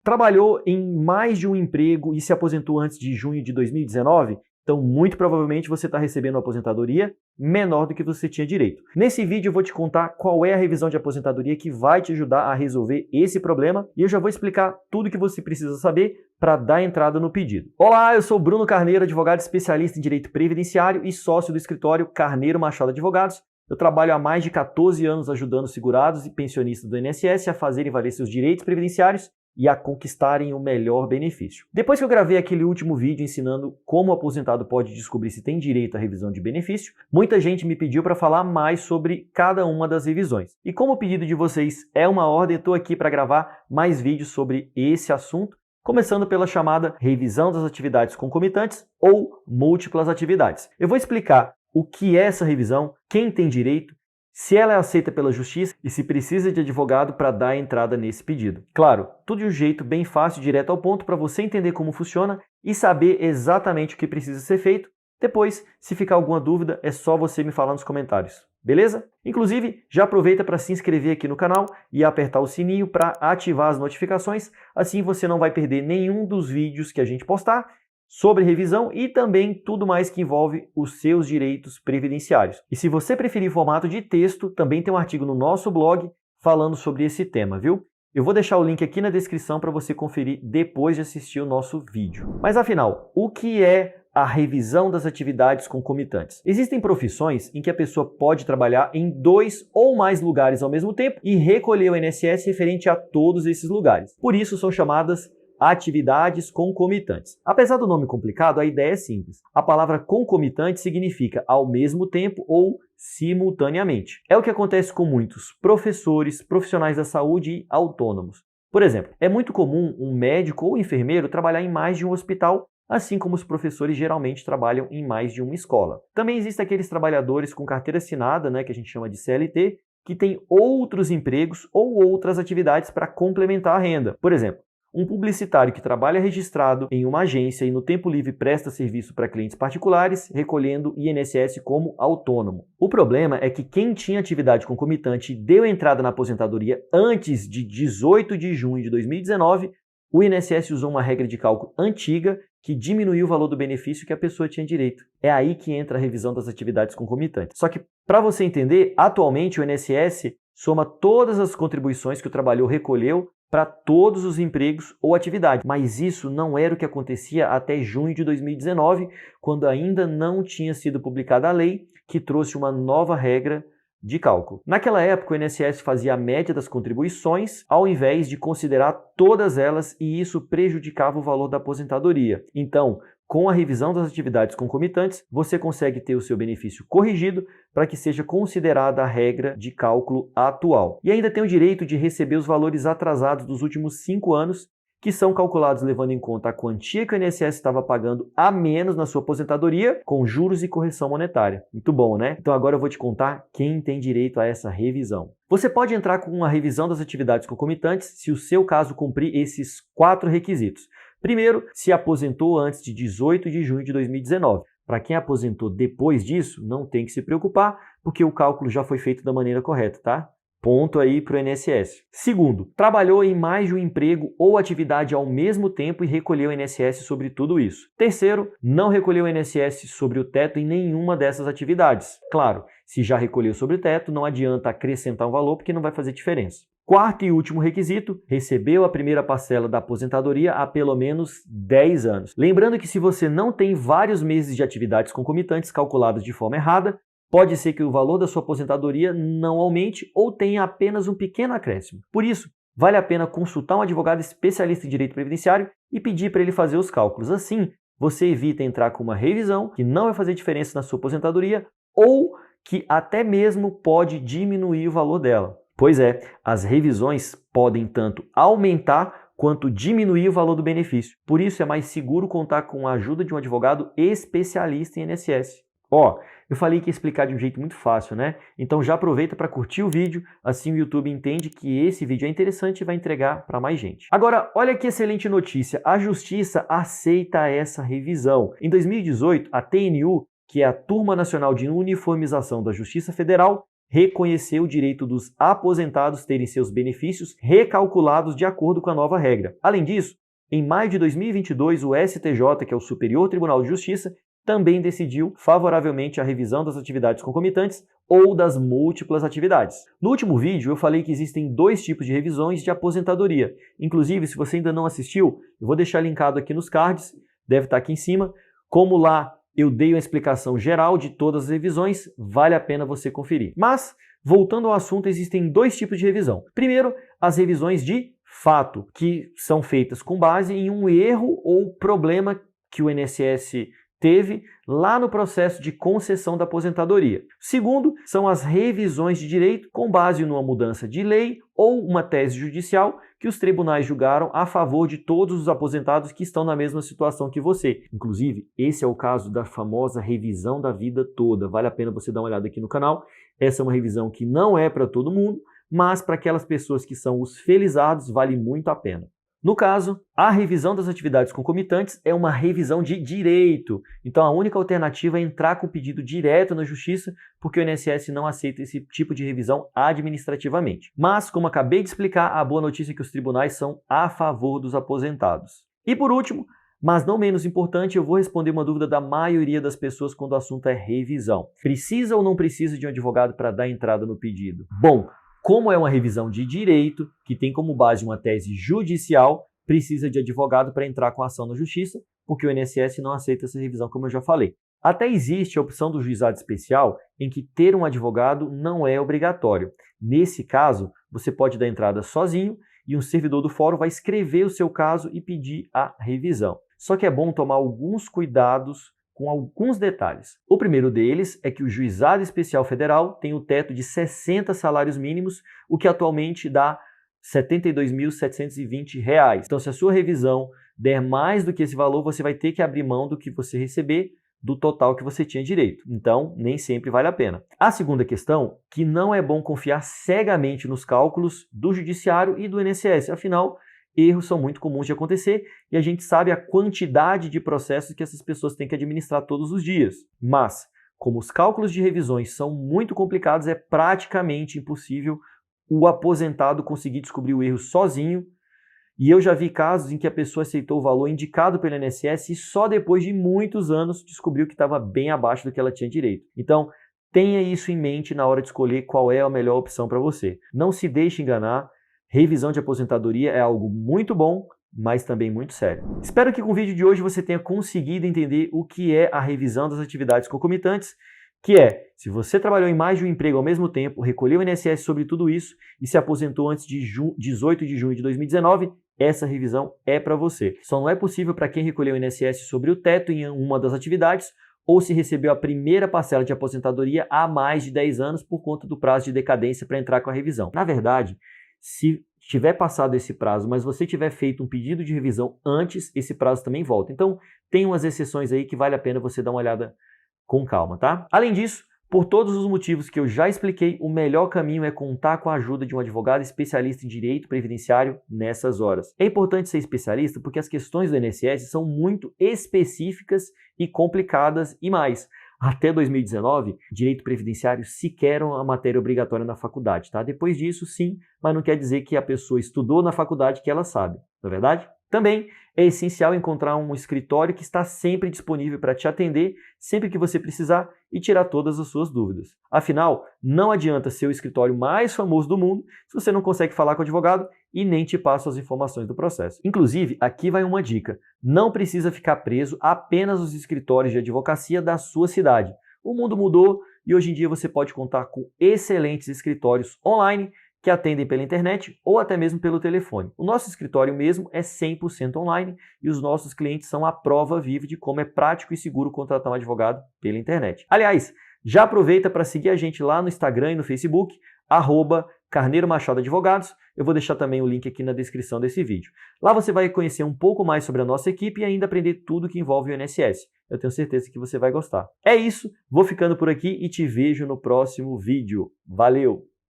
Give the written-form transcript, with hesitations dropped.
Trabalhou em mais de um emprego e se aposentou antes de junho de 2019? Então, muito provavelmente você está recebendo uma aposentadoria menor do que você tinha direito. Nesse vídeo eu vou te contar qual é a revisão de aposentadoria que vai te ajudar a resolver esse problema e eu já vou explicar tudo o que você precisa saber para dar entrada no pedido. Olá, eu sou Bruno Carneiro, advogado especialista em direito previdenciário e sócio do escritório Carneiro Machado Advogados. Eu trabalho há mais de 14 anos ajudando segurados e pensionistas do INSS a fazerem valer seus direitos previdenciários e a conquistarem o melhor benefício. Depois que eu gravei aquele último vídeo ensinando como o aposentado pode descobrir se tem direito à revisão de benefício, muita gente me pediu para falar mais sobre cada uma das revisões. E como o pedido de vocês é uma ordem, eu estou aqui para gravar mais vídeos sobre esse assunto, começando pela chamada revisão das atividades concomitantes ou múltiplas atividades. Eu vou explicar o que é essa revisão, quem tem direito, se ela é aceita pela justiça e se precisa de advogado para dar entrada nesse pedido. Claro, tudo de um jeito bem fácil, direto ao ponto, para você entender como funciona e saber exatamente o que precisa ser feito. Depois, se ficar alguma dúvida, é só você me falar nos comentários, beleza? Inclusive, já aproveita para se inscrever aqui no canal e apertar o sininho para ativar as notificações, assim você não vai perder nenhum dos vídeos que a gente postar sobre revisão e também tudo mais que envolve os seus direitos previdenciários. E se você preferir formato de texto, também tem um artigo no nosso blog falando sobre esse tema, viu? Eu vou deixar o link aqui na descrição para você conferir depois de assistir o nosso vídeo. Mas afinal, o que é a revisão das atividades concomitantes? Existem profissões em que a pessoa pode trabalhar em 2 ou mais lugares ao mesmo tempo e recolher o INSS referente a todos esses lugares. Por isso são chamadas atividades concomitantes. Apesar do nome complicado, a ideia é simples. A palavra concomitante significa ao mesmo tempo ou simultaneamente. É o que acontece com muitos professores, profissionais da saúde e autônomos. Por exemplo, é muito comum um médico ou enfermeiro trabalhar em mais de um hospital, assim como os professores geralmente trabalham em mais de uma escola. Também existem aqueles trabalhadores com carteira assinada, que a gente chama de CLT, que têm outros empregos ou outras atividades para complementar a renda. Por exemplo, um publicitário que trabalha registrado em uma agência e no tempo livre presta serviço para clientes particulares, recolhendo INSS como autônomo. O problema é que quem tinha atividade concomitante e deu entrada na aposentadoria antes de 18 de junho de 2019, o INSS usou uma regra de cálculo antiga que diminuiu o valor do benefício que a pessoa tinha direito. É aí que entra a revisão das atividades concomitantes. Só que, para você entender, atualmente o INSS soma todas as contribuições que o trabalhador recolheu para todos os empregos ou atividades. Mas isso não era o que acontecia até junho de 2019, quando ainda não tinha sido publicada a lei que trouxe uma nova regra de cálculo. Naquela época, o INSS fazia a média das contribuições ao invés de considerar todas elas e isso prejudicava o valor da aposentadoria. Então, com a revisão das atividades concomitantes, você consegue ter o seu benefício corrigido para que seja considerada a regra de cálculo atual. E ainda tem o direito de receber os valores atrasados dos últimos 5 anos, que são calculados levando em conta a quantia que o INSS estava pagando a menos na sua aposentadoria, com juros e correção monetária. Muito bom, né? Então agora eu vou te contar quem tem direito a essa revisão. Você pode entrar com uma revisão das atividades concomitantes se o seu caso cumprir esses 4 requisitos. Primeiro, se aposentou antes de 18 de junho de 2019. Para quem aposentou depois disso, não tem que se preocupar, porque o cálculo já foi feito da maneira correta, tá? Ponto aí para o INSS. Segundo, trabalhou em mais de um emprego ou atividade ao mesmo tempo e recolheu o INSS sobre tudo isso. Terceiro, não recolheu o INSS sobre o teto em nenhuma dessas atividades. Claro, se já recolheu sobre o teto, não adianta acrescentar um valor porque não vai fazer diferença. Quarto e último requisito, recebeu a primeira parcela da aposentadoria há pelo menos 10 anos. Lembrando que se você não tem vários meses de atividades concomitantes calculadas de forma errada, pode ser que o valor da sua aposentadoria não aumente ou tenha apenas um pequeno acréscimo. Por isso, vale a pena consultar um advogado especialista em direito previdenciário e pedir para ele fazer os cálculos. Assim, você evita entrar com uma revisão que não vai fazer diferença na sua aposentadoria ou que até mesmo pode diminuir o valor dela. Pois é, as revisões podem tanto aumentar quanto diminuir o valor do benefício. Por isso é mais seguro contar com a ajuda de um advogado especialista em INSS. Eu falei que ia explicar de um jeito muito fácil, né? Então já aproveita para curtir o vídeo, assim o YouTube entende que esse vídeo é interessante e vai entregar para mais gente. Agora, olha que excelente notícia, a Justiça aceita essa revisão. Em 2018, a TNU, que é a Turma Nacional de Uniformização da Justiça Federal, reconhecer o direito dos aposentados terem seus benefícios recalculados de acordo com a nova regra. Além disso, em maio de 2022, o STJ, que é o Superior Tribunal de Justiça, também decidiu favoravelmente a revisão das atividades concomitantes ou das múltiplas atividades. No último vídeo eu falei que existem dois tipos de revisões de aposentadoria. Inclusive, se você ainda não assistiu, eu vou deixar linkado aqui nos cards, deve estar aqui em cima. Como lá eu dei uma explicação geral de todas as revisões, vale a pena você conferir. Mas, voltando ao assunto, existem dois tipos de revisão. Primeiro, as revisões de fato, que são feitas com base em um erro ou problema que o INSS teve lá no processo de concessão da aposentadoria. Segundo, são as revisões de direito com base numa mudança de lei ou uma tese judicial que os tribunais julgaram a favor de todos os aposentados que estão na mesma situação que você. Inclusive, esse é o caso da famosa revisão da vida toda. Vale a pena você dar uma olhada aqui no canal. Essa é uma revisão que não é para todo mundo, mas para aquelas pessoas que são os felizados vale muito a pena. No caso, a revisão das atividades concomitantes é uma revisão de direito. Então, a única alternativa é entrar com o pedido direto na Justiça, porque o INSS não aceita esse tipo de revisão administrativamente. Mas, como acabei de explicar, a boa notícia é que os tribunais são a favor dos aposentados. E por último, mas não menos importante, eu vou responder uma dúvida da maioria das pessoas quando o assunto é revisão. Precisa ou não precisa de um advogado para dar entrada no pedido? Bom, como é uma revisão de direito, que tem como base uma tese judicial, precisa de advogado para entrar com a ação na justiça, porque o INSS não aceita essa revisão, como eu já falei. Até existe a opção do juizado especial, em que ter um advogado não é obrigatório. Nesse caso, você pode dar entrada sozinho e um servidor do fórum vai escrever o seu caso e pedir a revisão. Só que é bom tomar alguns cuidados com alguns detalhes. O primeiro deles é que o Juizado Especial Federal tem o teto de 60 salários mínimos, o que atualmente dá R$ 72.720. Então, se a sua revisão der mais do que esse valor, você vai ter que abrir mão do que você receber do total que você tinha direito. Então, nem sempre vale a pena. A segunda questão, que não é bom confiar cegamente nos cálculos do Judiciário e do INSS. Afinal, erros são muito comuns de acontecer e a gente sabe a quantidade de processos que essas pessoas têm que administrar todos os dias. Mas, como os cálculos de revisões são muito complicados, é praticamente impossível o aposentado conseguir descobrir o erro sozinho. E eu já vi casos em que a pessoa aceitou o valor indicado pelo INSS e só depois de muitos anos descobriu que estava bem abaixo do que ela tinha direito. Então, tenha isso em mente na hora de escolher qual é a melhor opção para você. Não se deixe enganar. Revisão de aposentadoria é algo muito bom, mas também muito sério. Espero que com o vídeo de hoje você tenha conseguido entender o que é a revisão das atividades concomitantes, que é, se você trabalhou em mais de um emprego ao mesmo tempo, recolheu o INSS sobre tudo isso e se aposentou antes de 18 de junho de 2019, essa revisão é para você. Só não é possível para quem recolheu o INSS sobre o teto em uma das atividades ou se recebeu a primeira parcela de aposentadoria há mais de 10 anos por conta do prazo de decadência para entrar com a revisão. Na verdade, se tiver passado esse prazo, mas você tiver feito um pedido de revisão antes, esse prazo também volta. Então, tem umas exceções aí que vale a pena você dar uma olhada com calma, tá? Além disso, por todos os motivos que eu já expliquei, o melhor caminho é contar com a ajuda de um advogado especialista em direito previdenciário nessas horas. É importante ser especialista porque as questões do INSS são muito específicas e complicadas e mais. Até 2019, direito previdenciário sequer era uma matéria obrigatória na faculdade, tá? Depois disso, sim, mas não quer dizer que a pessoa estudou na faculdade que ela sabe, não é verdade? Também é essencial encontrar um escritório que está sempre disponível para te atender sempre que você precisar e tirar todas as suas dúvidas. Afinal, não adianta ser o escritório mais famoso do mundo se você não consegue falar com o advogado e nem te passa as informações do processo. Inclusive, aqui vai uma dica. Não precisa ficar preso apenas aos escritórios de advocacia da sua cidade. O mundo mudou e hoje em dia você pode contar com excelentes escritórios online que atendem pela internet ou até mesmo pelo telefone. O nosso escritório mesmo é 100% online e os nossos clientes são a prova viva de como é prático e seguro contratar um advogado pela internet. Aliás, já aproveita para seguir a gente lá no Instagram e no Facebook, @Carneiro Machado Advogados. Eu vou deixar também o link aqui na descrição desse vídeo. Lá você vai conhecer um pouco mais sobre a nossa equipe e ainda aprender tudo que envolve o INSS. Eu tenho certeza que você vai gostar. É isso, vou ficando por aqui e te vejo no próximo vídeo. Valeu!